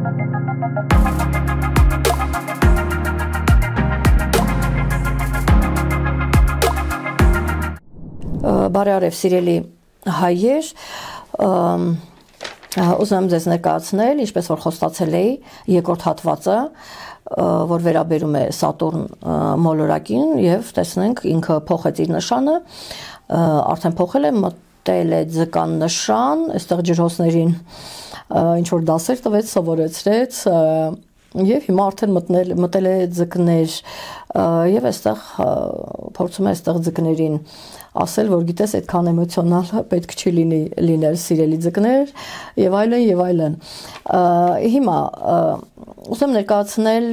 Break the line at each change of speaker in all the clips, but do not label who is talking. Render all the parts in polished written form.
Բարև սիրելի հայեր, ուզում եմ ձեզ ներկայացնել, ինչպես որ խոստացել էի, երկրորդ հատվածը, որ վերաբերում է Սատուրն մոլորակին եւ տեսնենք ինքը փոխեց իր նշանը, արդեն փոխել է, մտել է ձկան նշան, այստեղ ջրհոսներին ինչ որ դասեր տվեց, սովորեցրեց եւ հիմա արդեն մտել է ձկներ եւ այստեղ փորձում է այստեղ ձկներին ասել, որ գիտես այդքան էմոցիոնալ պետք չի լինել սիրելի ձկներ եւ այլն հիմա ուզում ներկայացնել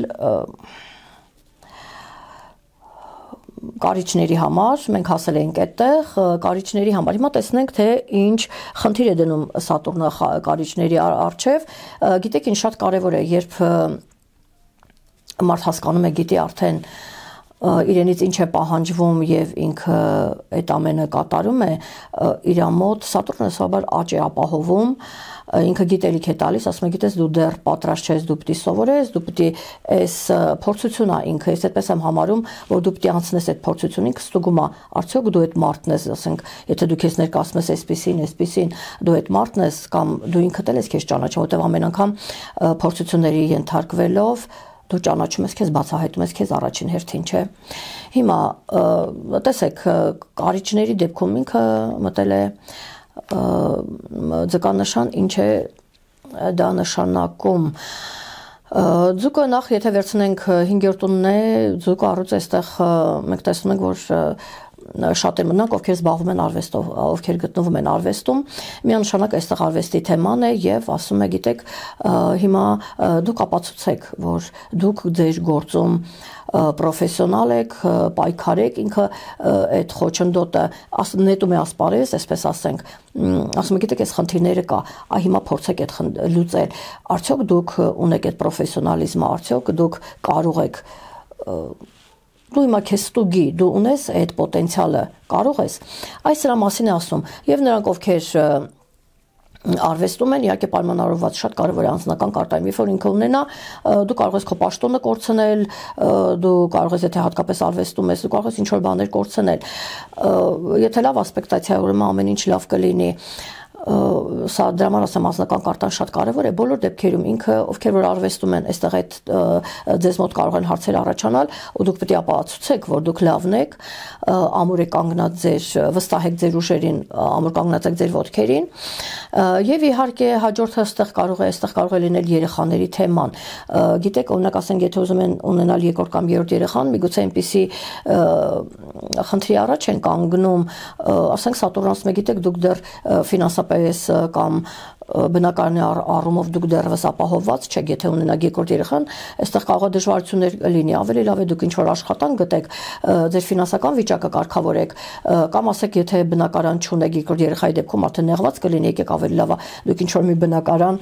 կարիճների համար, մենք հասել ենք այդտեղ, կարիճների համար, հիմա տեսնենք, թե ինչ խնդիր է դնում Սատուրնը կարիճների առջև, գիտեք ինչ շատ կարևոր է, երբ մարդ հասկանում է, գիտի արդեն իրենից ինչ է պահանջվում եւ ինքը այդ ամենը կատարում է, իր մոտ Սատուրնը սովորաբար աճ է ապահովում, ինքը գիտելիք է տալիս, ասում է, գիտես դու դեռ պատրաստ չես, դու պիտի սովորես, դու պիտի այս փորձությունա ինքը, ես այդպես եմ համարում, որ դու պիտի անցնես այդ փորձությունն, ինքը ստուգում է, արդյոք դու այդ մարդն ես, ասենք, եթե դու քեզ ներկայացնում ես այսպեսին, դու այդ մարդն ես կամ դու ինքդ էլ ես քեզ ճանաչում, որտեղ ամեն անգամ փորձությունների ենթարկվելով դու ճանաչում ես քեզ, բացահայտում ես քեզ առաջին հերթին, չէ։ Հիմա տեսեք, կարիճների դեպքում ինքը մտել է ձկաննշան, ինչ է դա նշանակում։ Ձուկը նախ եթե վերցնենք 5-րդ տունն է, ձուկը առուց այստեղ մենք տեսնում ենք, որ շատեր մնանք, ովքեր զբաղվում են արվեստով, ովքեր գտնվում են արվեստում, միանշանակ այստեղ արվեստի թեման է եւ ասում է, գիտեք, հիմա դուք ապացուցեք, որ դուք ձեր գործում պրոֆեսիոնալ եք, պայքար եք, ինքը այդ խոչընդոտը նետում է ասպարեզ, այսպես ասենք, ասում է, գիտեք, այս խնդիրները կա, հիմա փորձեք այդ լուծել, արդյոք դուք ունեք այդ պրոֆեսիոնալիզմը, արդյոք դուք կարող եք դու հիմա քեզ ստուգի, դու ունես այդ պոտենցիալը, կարող ես, այս սրա մասին է ասում, եւ նրանք ովքեր արվեստում են, իհարկե պայմանավորված շատ կարևոր է անձնական կարտայում, երբ որ ինքը ունենա, դու կարող ես քո պաշտոնը կորցնել, դու կարող ես, եթե հատկապես արվեստում ես, դու կարող ես ինչ-որ բաներ կորցնել, եթե լավ ասպեկտացիա, ուրեմն ամեն ինչ լավ կլինի, սա դրա համար ասեմ անձնական կարտան շատ կարևոր է բոլոր դեպքերում ինքը ովքեր որ արվեստում են այստեղ այդ ձեզ մոտ կարող են հարցեր առաջանալ ու դուք պետք է ապացուցեք որ դուք լավն եք ամուր եք կանգնած ձեր վստահ եք ձեր ուժերին ամուր կանգնած եք ձեր ոտքերին եւ իհարկե հաջորդը այստեղ կարող է լինել երեխաների թեման գիտեք օրինակ ասենք եթե ուզում են ունենալ երկրորդ կամ երրորդ երեխան միգուցե այնպիսի խնդրի առաջ են կանգնում ասենք Սատուրն ասում է գիտեք դուք դեռ ֆինանսապես կամ բնակարանի առումով դուք դեռևս ապահովված չեք, եթե ունենաք երկրորդ երեխան, այստեղ կարող է դժվարություններ լինի, ավելի լավ է դուք ինչ-որ աշխատանք գտեք, ձեր ֆինանսական վիճակը կարգավորեք, կամ ասեք, եթե բնակարան չունեք երկրորդ երեխայի դեպքում արդեն նեղված կլինի, եկեք ավելի լավ է դուք ինչ-որ մի բնակարան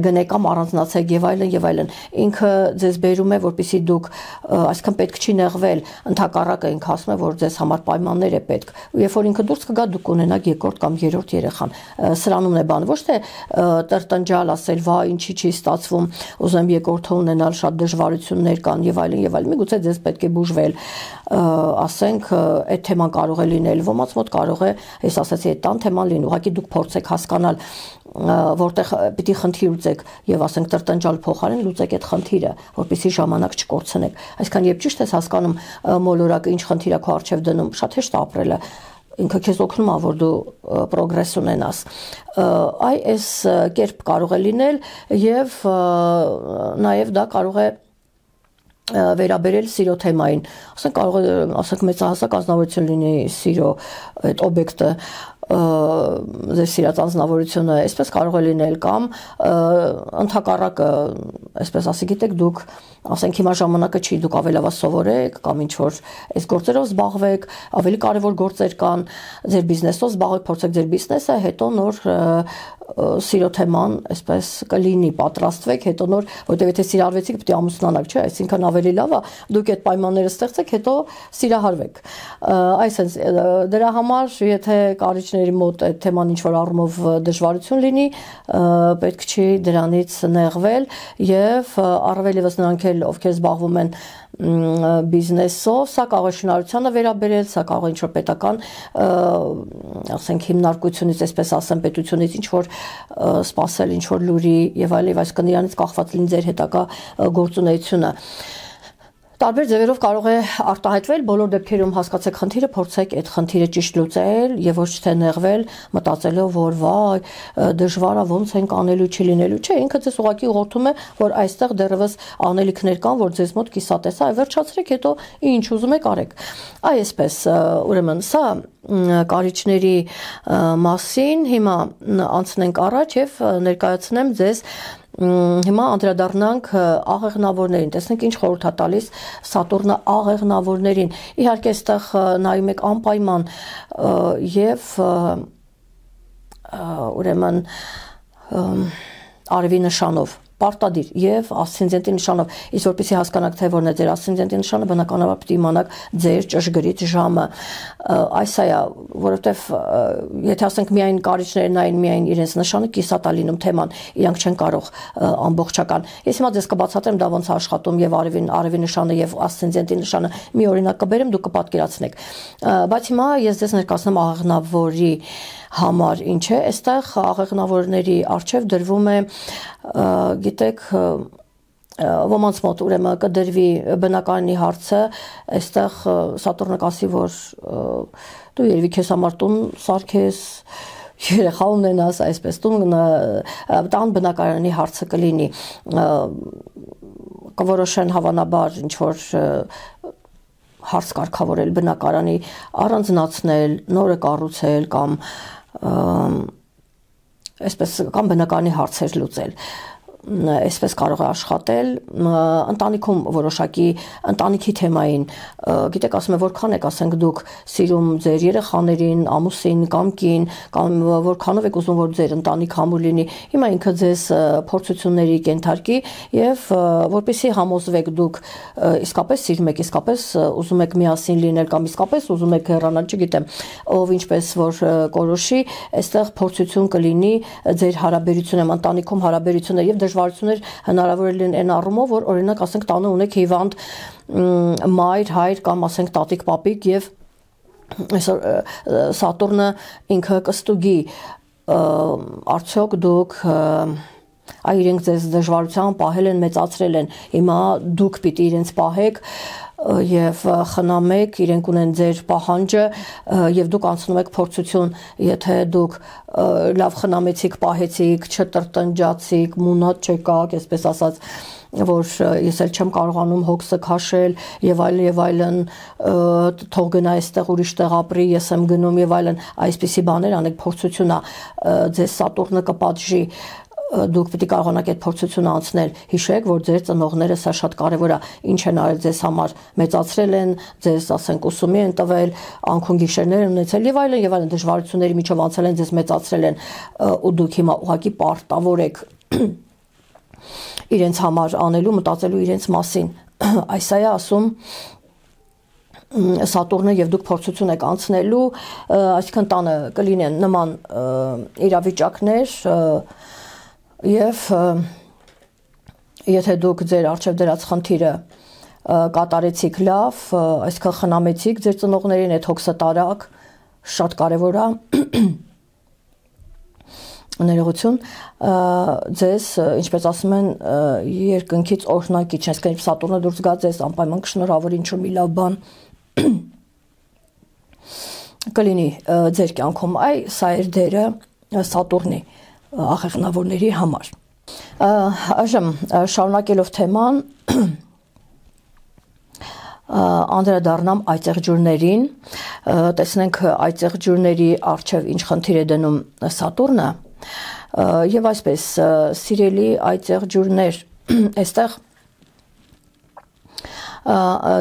գնեք կամ առանձնացեք եւ այլն, ինքը ձեզ բերում է, որպեսզի դուք այսքան պետք չի նեղվել, ընդհակառակը ինքը ասում է, որ ձեզ համար պայմաններ է պետք, ու երբ որ ինքը դուրս կգա, դուք ունենաք երկրորդ կամ երրորդ երեխան, սրանումն է բանը, ոչ թե տրտնջալ ասել, վա, ինչի չի ստացվում, ուզեմ երկրորդը ունենալ, շատ դժվարություններ կան եւ այլն, միգուցե ձեզ պետք է բուժվել, ասենք, այդ թեման կարող է լինել, ոմանց մոտ կարող է, ես ասացի, այդ տան թեման լինի, ուղղակի դուք փորձեք հասկանալ, որտեղ պիտի խնդիր լուծեք եւ ասենք տրտնջալ փոխարեն լուծեք այդ խնդիրը, որպեսզի ժամանակ չկորցնեք, այսքան երբ ճիշտ ես հասկանում մոլորակը ինչ խնդիր է քո առջև դնում, շատ հեշտ է ապրելը ինքը քեզ օգնում է որ դու պրոգրես ունենաս այս կերպ կարող է լինել եւ նաեւ դա կարող է վերաբերել սիրո թեմային ասենք կարող է ասենք մեծահասակ ազնվորություն լինի սիրո այդ օբյեկտը ձեր սիրած անձնավորությունը այսպես կարող է լինել կամ ընդհակառակը այսպես ասի գիտեք դուք ասենք հիմա ժամանակը չի դուք ավելի լավ սովորեք կամ ինչ որ այս գործերով զբաղվեք ավելի կարևոր գործեր կան ձեր բիզնեսով զբաղվեք փորձեք ձեր բիզնեսը հետո նոր սիրո թեման, այսպես կլինի, պատրաստվեք, հետո նոր, որտեղ եթե սիրարվեցիք, պետք է ամուսնանաք, չէ, այսինքն ավելի լավ է, դուք այդ պայմանները ստեղծեք, հետո սիրահարվեք։ Այսինքն դրա համար, եթե կարիճների մոտ այդ թեման ինչ-որ առումով դժվարություն լինի, պետք չի դրանից նեղվել եւ առավել եւս նրանք էլ, ովքեր զբաղվում են բիզնեսով, սա կարող է շինարարությանը վերաբերել, սա կարող է ինչ-որ պետական, ասենք հիմնարկությունից, այսպես ասեմ, պետությունից ինչ-որ սպասել, ինչ-որ լուրի եւ այլն, այսինքն իրանից կախված լինի ձեր հետագա գործունեությունը։ Տարբեր ձևերով կարող է արտահայտվել, բոլոր դեպքերում հասկացեք խնդիրը, փորձեք այդ խնդիրը ճիշտ լուծել եւ ոչ թե նեղվել, մտածելով, որ վայ, դժվար է, ոնց ենք անելու, չի լինելու, չէ, ինքը ձեզ ուղղակի ուղղորդում է, որ այստեղ դեռևս անելիքներ կան, որ ձեզ մոտ կիսատես է, այ վերջացրեք, հետո ինչ ուզում եք արեք։ Այսպես, ուրեմն, սա կարիճների մասին հիմա անցնենք առաջ եւ ներկայացնեմ ձեզ հիմա անդրադառնանք աղեղնավորներին, տեսնենք ինչ խորհուրդ է տալիս Սատուրնը աղեղնավորներին։ Իհարկե այստեղ նայում եք անպայման եւ ուրեմն արևի նշանով պարտադիր եւ ասցենդենտի նշանով, իսկ որպեսզի հասկանաք թե որն է ձեր ասցենդենտի նշանը, բնականաբար պետք է իմանաք ձեր ճշգրիտ ժամը։ Այս է, որովհետեւ եթե ասենք միայն կարիճներն նային միայն իրենց նշանը, կիսատ է լինում թեման, իրանք չեն կարող ամբողջական։ Ես հիմա ձեզ կբացատրեմ դա ոնց է աշխատում եւ արևի նշանը եւ ասցենդենտի նշանը մի օրինակ կբերեմ, դուք կպատկերացնեք։ Բայց հիմա ես ձեզ ներկայացնեմ աղեղնավորի համար ինչ է, այստեղ աղեղնավորների արչև դրվում է, գիտեք, ոմանց մոտ ուրեմն կդրվի բնակարանի հարցը, այստեղ Սատուրնը կասի, որ դու երևի քեզ համար տուն սարքես, երեխա ունենաս, այսպես տան բնակարանի հարցը կլինի, կորոշեն հավանաբար ինչ որ հարց կարգավորել բնակարանի, առանձնացնել, նորը կառուցել կամ այսպես կամ բնակարանի հարցեր լուծել, այսպես կարող է աշխատել ընտանիքում որոշակի ընտանիքի թեմային, գիտեք, ասում եմ, որքան եք, ասենք դուք սիրում ձեր երեխաներին, ամուսին կամ կին, կամ որքանով եք ուզում, որ ձեր ընտանիք համուր լինի, հիմա ինքը ձեզ փորձությունների կենթարկի եւ որպեսզի համոզվեք դուք իսկապես սիրում եք, իսկապես ուզում եք միասին լինել կամ իսկապես ուզում եք հեռանալ, չգիտեմ, ով ինչպես որ կորոշի, այստեղ փորձություն կլինի ձեր հարաբերությունում, ընտանիքում հարաբերությունը եւ դժվարություններ հնարավոր են այն առումով, որ օրինակ ասենք տանը ունեք հիվանդ մայր, հայր կամ ասենք տատիկ, պապիկ եւ այսօր Սատուրնը ինքը կստուգի արդյոք դուք իրենք ձեզ դժվարությամբ պահել են, մեծացրել են, հիմա դուք պիտի իրենց պահեք եւ խնամեք, իրենք ունեն ձեր պահանջը եւ դուք անցնում եք փորձություն, եթե դուք լավ խնամեցիք, պահեցիք, չտրտնջացիք, մունատ չեկաք, այսպես ասած, որ ես էլ չեմ կարողանում հոգսը քաշել եւ այլն, թող գնա այստեղ ուրիշ տեղ ապրի, ես եմ գնում եւ այլն, այսպիսի բաներ անեք, փորձություն է, ձեզ Սատուրնը կպատժի, դուք պետք է կարողանաք այդ փորձությունը անցնել, հիշեք, որ ձեր ծնողները սա շատ կարևոր է, ինչ են արել ձեզ համար, մեծացրել են, ձեզ ասենք ուսումի են տվել, անքուն գիշերներ են ունեցել եւ այլն, դժվարությունների միջով անցել են, ձեզ մեծացրել են ու դուք հիմա ուղղակի պարտավոր եք իրենց համար անելու, մտածելու իրենց մասին, այս է ասում Սատուրնը եւ դուք փորձություն եք անցնելու, այսինքն տանը կլինեն նման իրավիճակներ եւ եթե դուք ձեր արժեվ դրած խնդիրը կատարեցիք լավ, այսինքն խնամեցիք ձեր ծնողներին, այդ հոգսը տարակ, շատ կարեւոր է ներողություն, ձեզ, ինչպես ասում են, երկնքից օրհնակիչ, այսինքն Սատուրնը դուրս գա ձեզ անպայման կշնորհավորի ինչ-որ մի լավ բան կլինի ձեր կյանքում, սա էր դերը Սատուրնի աղեղնավորների համար։ Այժմ շարունակելով թեման անդրադառնամ այծեղջյուրներին, տեսնենք այծեղջյուրների առջև ինչ խնդիր է դնում Սատուրնը եւ այսպես սիրելի այծեղջյուրներ, այստեղ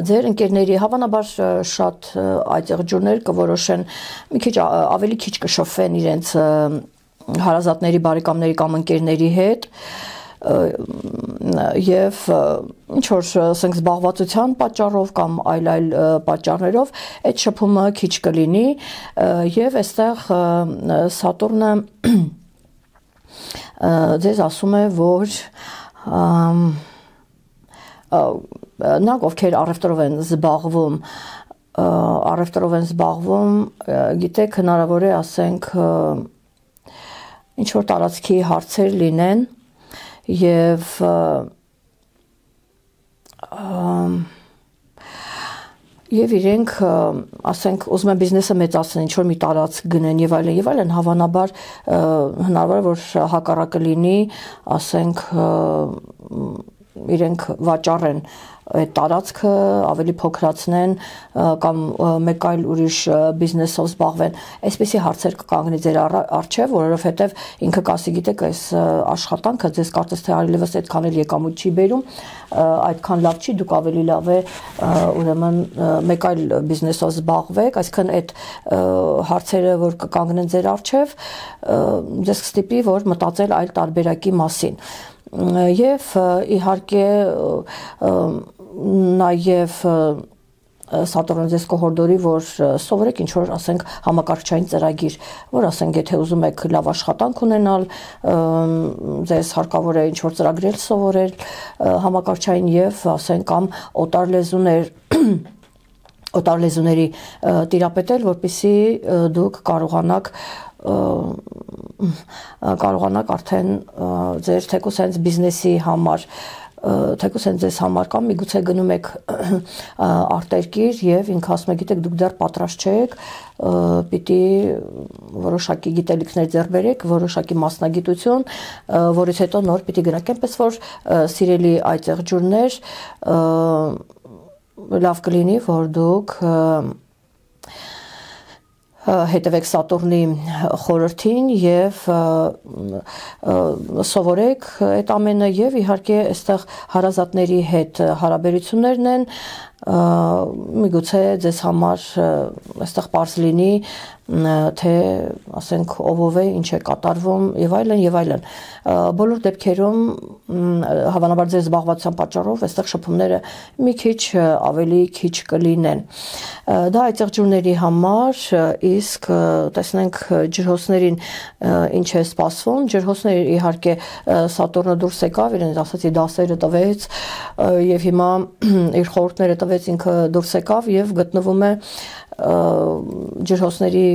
ձեր ընկերների հավանաբար շատ այծեղջյուրներ կորոշեն մի քիչ ավելի քիչ կշփվեն իրենց հարազատների, բարեկամների կամ ընկերների հետ եւ ինչ որ ասենք զբաղվածության պատճառով կամ այլ պատճառներով այդ շփումը քիչ կլինի եւ այստեղ Սատուրնը ձեզ ասում է, որ նրանք ովքեր առևտրով են զբաղվում, գիտեք, հնարավոր է ասենք ինչ որ տարածքի հարցեր լինեն եւ իրենք ասենք ուզում են բիզնեսը մեծացնել, ինչ որ մի տարածք գնեն եւ այլն, հավանաբար հնարավոր է որ հակառակը լինի, ասենք իրենք վաճառեն այդ տարածքը, ավելի փոքրացնեն կամ մեկ այլ ուրիշ բիզնեսով զբաղվեն։ Այսպիսի հարցեր կկանգնի ձեր առջև, որովհետև ինքը կասի, գիտեք, այս աշխատանքը ձեզ կարծես թե այլևս այդքան էլ եկամուտ չի բերում, այդքան լավ չի, դուք ավելի լավ է ուրեմն մեկ այլ բիզնեսով զբաղվեք, այսինքն այդ հարցերը, որ կկանգնեն ձեր առջև, ձեզ կստիպի, որ մտածել այլ տարբերակի մասին։ Եվ իհարկե նաև Սատուրնը ձեզ կհորդորի, որ սովորեք ինչ որ ասենք համակարգչային ծրագիր, որ ասենք եթե ուզում եք լավ աշխատանք ունենալ, ձեզ հարկավոր է ինչ որ ծրագրեր սովորել համակարգչային եւ ասենք կամ օտար լեզուների տիրապետել, որպեսզի դուք կարողանաք արդեն ձեր թեկուզ հենց բիզնեսի համար թեկուզ հենց ձեզ համար կամ միգուցե գնում եք արտերկիր եւ ինքը ասում է, գիտեք, դուք դեռ պատրաստ չեք, պիտի որոշակի գիտելիքներ ձեռք բերեք, որոշակի մասնագիտություն, որից հետո նոր պիտի գնաք, այնպես որ սիրելի այծեղջուրներ, լավ կլինի, որ դուք հետևեք Սատուրնի խորհրդին եւ սովորեք այդ ամենը եւ իհարկե այստեղ հարազատների հետ հարաբերություններն են միգուցե ձեզ համար այստեղ պարզ լինի թե ասենք ով է ինչ է կատարվում եւ այլն բոլոր դեպքերում հավանաբար ձեր զբաղվածության պատճառով այստեղ շփումները մի քիչ ավելի քիչ կլինեն դա այծեղջուրների համար իսկ տեսնենք ջրհոսներին ինչ է սպասվում ջրհոսները իհարկե Սատուրնը դուրս եկավ իրենց ասացի դասերը տվեց եւ հիմա իր խորհուրդները տվեց ինքը դուրս եկավ եւ գտնվում է ջրհոսների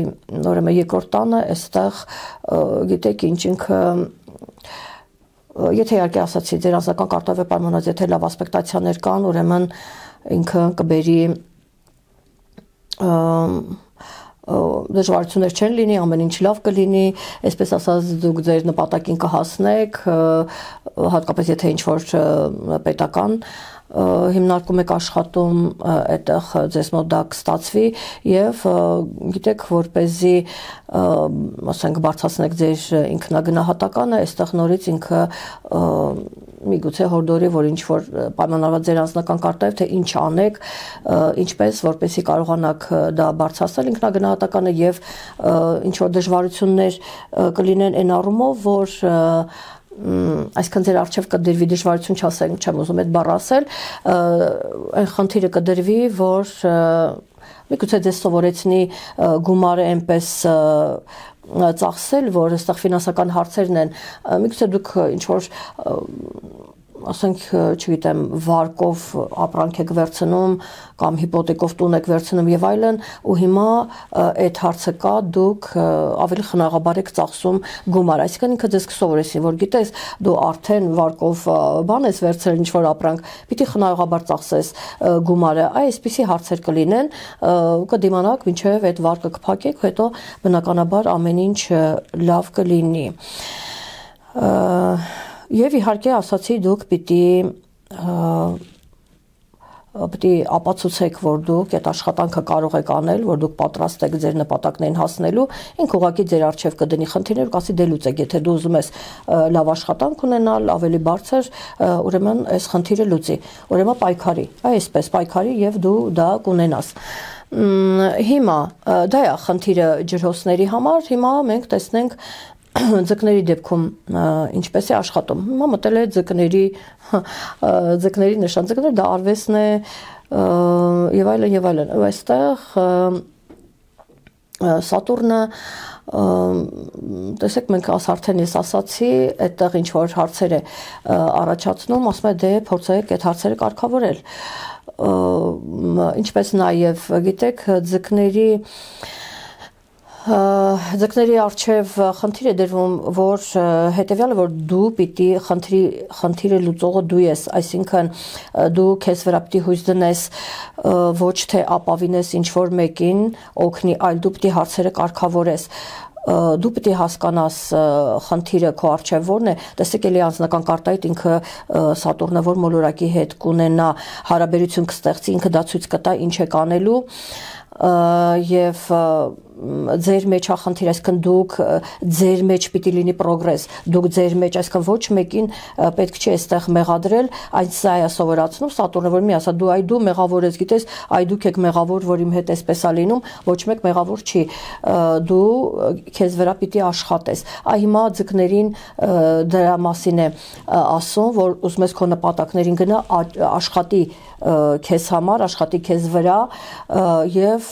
ուրեմն երկրորդ տանը այստեղ գիտեք ինչ ինքը եթե իհարկե ասացի ձեր անձնական կարտավե պայմանած եթե լավ ասպեկտացիաներ կան ուրեմն ինքը կբերի դժվարություններ չեն լինի, ամեն ինչ լավ կլինի, այսպես ասած դուք ձեր նպատակին կհասնեք, հատկապես եթե ինչ-որ պետական հիմնարկում եք աշխատում, այդտեղ ձեզ մոտ դա կստացվի եւ գիտեք որպեսզի ասենք բարձրացնեք ձեր ինքնագնահատականը, այստեղ նորից ինքը միգուցե հորդորի, որ ինչ որ պայմանավորված ձեր անձնական կարտայով թե ինչ անեք, ինչպես որպեսզի կարողանաք դա բարձրացնել ինքնագնահատականը եւ ինչ որ դժվարություններ կլինեն այն առումով, որ այսքան ձեր արժև կդրվի դժվարություն չասեմ, չեմ ուզում այդ բառը ասել, այն խնդիրը կդրվի, որ միգուցե ձեզ սովորեցնի գումարը այնպես ծախսել, որ այստեղ ֆինանսական հարցերն են, միգուցե դուք ինչ որ ասենք, չգիտեմ, վարկով ապրանք եք վերցնում կամ հիպոթեկով տուն եք վերցնում եւ այլն, ու հիմա այդ հարցը կա, դուք ավելի խնայողաբար եք ծախսում գումար, այսինքն ինքը ձեզ կսովորեցնի, որ գիտես, դու արդեն վարկով բան ես վերցրել ինչ-որ ապրանք, պիտի խնայողաբար ծախսես գումարը, այսպիսի հարցեր կլինեն, կդիմանաք մինչեւ այդ վարկը կփակեք, հետո բնականաբար ամեն ինչ լավ կլինի։ Եվ իհարկե ասացի դուք պիտի ապացուցեք, որ դուք այդ աշխատանքը կարող եք անել, որ դուք պատրաստ եք ձեր նպատակներին հասնելու, ինքը ուղղակի ձեր առջև կդնի խնդիրներ, կասի դե լուծեք, եթե դու ուզում ես լավ աշխատանք ունենալ, ավելի բարձր, ուրեմն այս խնդիրը լուծի, ուրեմն պայքարի, այսպես պայքարի եւ դու դա կունենաս։ Հիմա դա է խնդիրը ջրհոսների համար, հիմա մենք տեսնենք ձկների դեպքում ինչպես է աշխատում։ Հիմա մտել է ձկների նշան, ձկները դա արվեստն է եւ այլն, այստեղ Սատուրնը տեսեք մենք արդեն ես ասացի, այդտեղ ինչ որ հարցեր է առաջացնում, ասում է դե փորձեք այդ հարցերը կարգավորել։ Ինչպես նաև գիտեք ձկների արչև խնդիր է դրվում, որ հետևյալը որ դու պիտի խնդիրը լուծողը դու ես, այսինքն դու քեզ վրա պիտի հույս դնես, ոչ թե ապավինես ինչ որ մեկին օգնի, այլ դու պիտի հարցերը կարգավորես, դու պիտի հասկանաս խնդիրը քո արչև որն է, տեսեք էլի անձնական կարտայիդ ինքը Սատուրնը որ մոլորակի հետ կունենա հարաբերություն կստեղծի, ինքը դա ցույց կտա ինչ է կանելու եւ ձեր մեջ խնդիր, այսինքն դուք ձեր մեջ պիտի լինի պրոգրես, դուք ձեր մեջ, այսինքն ոչ մեկին պետք չէ այստեղ մեղադրել, այն սա է սովորացնում Սատուրնը, որ մի ասա դու մեղավոր ես, գիտես, այ դուք եք մեղավոր, որ իմ հետ էսպես է լինում, ոչ մեկ մեղավոր չի, դու քեզ վրա պիտի աշխատես։ Այ հիմա ձկներին դրա մասին է ասում, որ ուզում ես քո նպատակներին գնա, աշխատի քեզ համար, աշխատի քեզ վրա եւ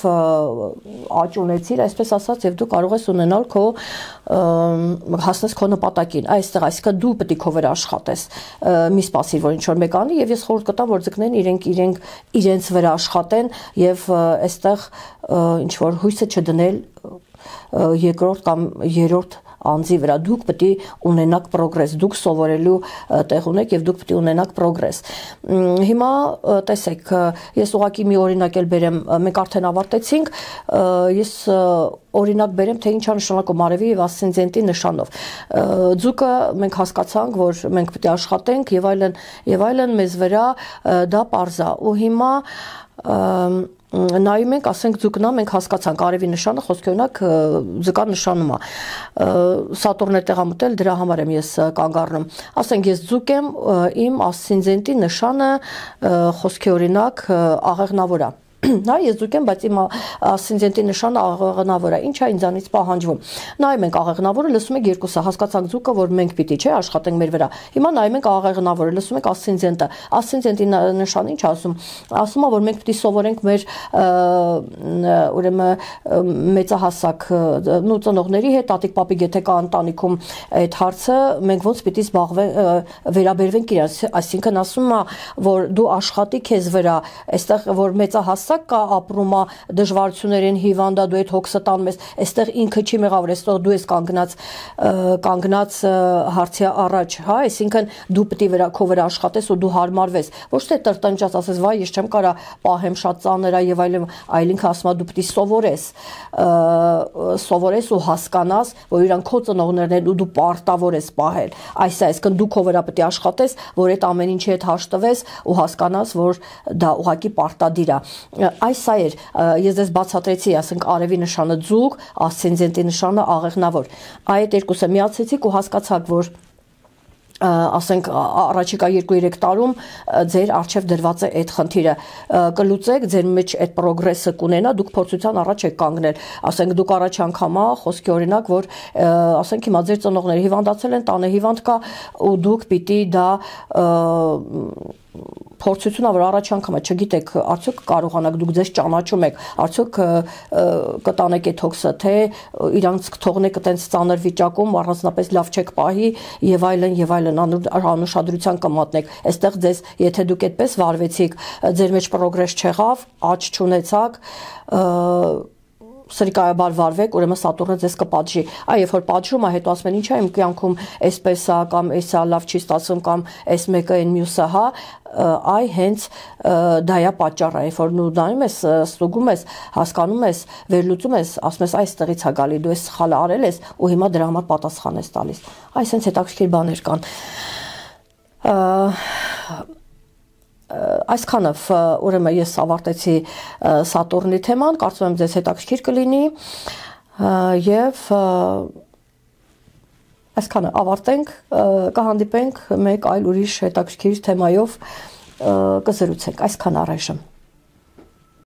աճ ունեցիր, այսպես ասած, եւ դու կարող ես ունենալ քո հասնես քո նպատակին։ Այստեղ, այսինքն դու պետք է քո վրա աշխատես։ Մի սպասիր, որ ինչ որ մեկ անի, եւ ես խորհուրդ կտամ, որ ձկներն իրենց վրա աշխատեն եւ այստեղ ինչ որ հույսը չդնել երկրորդ կամ երրորդ անձի վրա, դուք պետք է ունենաք պրոգրես, դուք սովորելու տեղ ունեք եւ դուք պետք է ունենաք պրոգրես։ Հիմա տեսեք, ես ուղղակի մի օրինակ էլ բերեմ, մենք արդեն ավարտեցինք, ես օրինակ բերեմ, թե ինչ է նշանակում արևի եւ ասցենդենտի նշանով։ Ձուկը մենք հասկացանք, որ մենք պետք է աշխատենք եւ այլն մեզ վրա դա պարզ է։ Ու հիմա նայում ենք, ասենք ձուկնա, մենք հասկացանք արևի նշանը, խոսքի օրինակ ձկա նշանում է։ Սատուրնը տեղամտել, դրա համար եմ ես կանգ առնում։ Ասենք ես ձուկ եմ, իմ ասցենդենտի նշանը խոսքի օրինակ աղեղնավոր է։ Հա, ես ձուկ եմ, բայց իմ ասցենդենտի նշանը աղեղնավոր է։ Ինչ է ինձանից պահանջվում։ Նայում ենք աղեղնավորը, լսում եք երկուսը, հասկացանք ձուկը, որ մենք պիտի չէ աշխատենք մեր վրա։ Հիմա նայում ենք աղեղնավորը, լսում եք ասցենդենտը։ Ասցենդենտի նշանը ինչ ասում։ Ասում է, որ մենք պիտի սովորենք մեր ուրեմն մեծահասակ ծնողների հետ, տատիկ պապիկ եթե կա ընտանիքում այդ հարցը, մենք ոնց պիտի վերաբերվենք իրաց, այսինքն ասում է, որ դու աշխատի քեզ վրա, այստեղ որ մեծահասակ կա ապրում է դժվարություններին հիվանդա, դու այդ հոգսը տանում ես, այստեղ ինքը չի մեղավոր, այստեղ դու ես կանգնած հարցի առաջ, հա, այսինքն դու պիտի քո վրա աշխատես ու դու հարմարվես, ոչ թե տրտնջած ասես, վայ, ես չեմ կարա պահեմ շատ ծանր է եւ այլ ինքը ասում է դու պիտի սովորես ու հասկանաս, որ իրանք քո ծնողներն են ու դու պարտավոր ես պահել, այսինքն դու քո վրա պետք է աշխատես, որ այդ ամեն ինչի հետ հաշտվես ու հասկանաս, որ դա ուղղակի պարտադիր է։ Այս սա էր, ես դες բացատրեցի, ասենք արևի նշանը ձուկ, ասցենդենտի նշանը աղեղնավոր։ Այդ երկուսը միացեցիք ու հասկացաք, որ ասենք առաջիկա 2-3 տարում ձեր արժև դրված է այդ խնդիրը կլուծեք, ձեր մեջ այդ պրոգրեսը կունենա, դուք փորձության առաջ եք կանգնել, ասենք դուք առաջ անգամա խոսքի օրինակ, որ ասենք հիմա ձեր ծնողները հիվանդացել են, տանը հիվանդ կա ու դուք պիտի դա փորձությունա, որ առաջ անգամ է, չգիտեք, արդյոք կարողանաք դուք ձեզ ճանաչում եք, արդյոք կտանեք այդ հոգսը, թե իրանց կթողնեք այտենց ծանր վիճակում, առանձնապես լավ չեք պահի եւ այլն, անուշադրության կմատնեք։ Այստեղ ձեզ, եթե դուք այդպես վարվեցիք, ձեր մեջ պրոգրես չեղավ, աճ չունեցաք, սրիկայաբար վարվեք, ուրեմն Սատուրնը ձեզ կպատժի։ Այ երբ որ պատժում է, հետո ասում են, ինչ է իմ կյանքում այսպես է կամ էսա լավ չի ստացվում կամ այս մեկը այն մյուսը, հա, այ հենց դա է պատճառը, երբ որ դու նայում ես, ստուգում ես, հասկանում ես, վերլուծում ես, ասում ես այստեղից է գալի, դու այս սխալը արել ես ու հիմա դրա համար պատասխան ես տալիս։ Այս հենց հետաքրքիր բաներ կան։ Այսքանով ուրեմն ես ավարտեցի Սատուրնի թեման, կարծում եմ ձեզ հետաքրքիր կլինի եւ այսքանը ավարտենք, կհանդիպենք մեկ այլ ուրիշ հետաքրքիր թեմայով կզրուցենք, այսքան առայժմ։